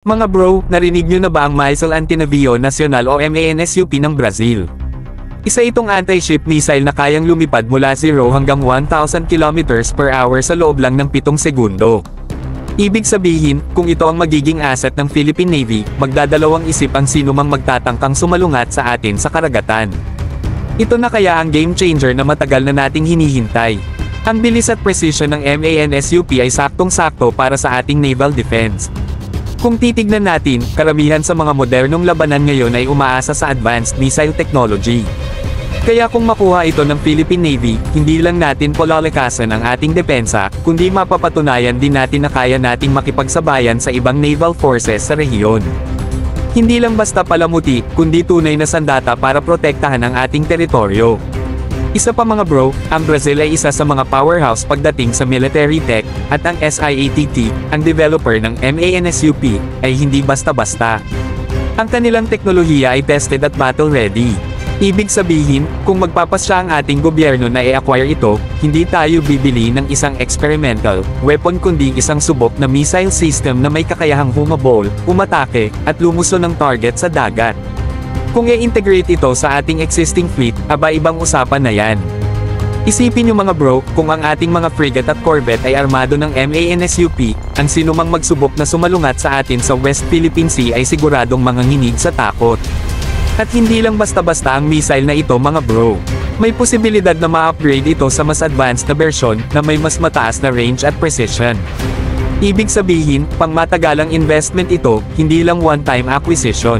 Mga bro, narinig nyo na ba ang Missile Antinavio Nacional o MANSUP ng Brazil? Isa itong anti-ship missile na kayang lumipad mula 0 hanggang 1,000 km/h sa loob lang ng 7 segundo. Ibig sabihin, kung ito ang magiging asset ng Philippine Navy, magdadalawang isip ang sinumang magtatangkang sumalungat sa atin sa karagatan. Ito na kaya ang game changer na matagal na nating hinihintay. Ang bilis at precision ng MANSUP ay saktong-sakto para sa ating naval defense. Kung titignan natin, karamihan sa mga modernong labanan ngayon ay umaasa sa advanced missile technology. Kaya kung makuha ito ng Philippine Navy, hindi lang natin palalakasan ang ating depensa, kundi mapapatunayan din natin na kaya nating makipagsabayan sa ibang naval forces sa rehiyon. Hindi lang basta palamuti, kundi tunay na sandata para protektahan ang ating teritoryo. Isa pa mga bro, ang Brazil ay isa sa mga powerhouse pagdating sa military tech, at ang SIATT, ang developer ng MANSUP, ay hindi basta-basta. Ang kanilang teknolohiya ay tested at battle-ready. Ibig sabihin, kung magpapasya ang ating gobyerno na i-acquire ito, hindi tayo bibili ng isang experimental weapon kundi isang subok na missile system na may kakayahang humabol, umatake, at lumuson ng target sa dagat. Kung i-integrate ito sa ating existing fleet, aba ibang usapan na yan. Isipin nyo mga bro, kung ang ating mga frigate at corvette ay armado ng MANSUP, ang sinumang magsubok na sumalungat sa atin sa West Philippine Sea ay siguradong manganginig sa takot. At hindi lang basta-basta ang missile na ito mga bro. May posibilidad na ma-upgrade ito sa mas advanced na version na may mas mataas na range at precision. Ibig sabihin, pang matagalang investment ito, hindi lang one-time acquisition.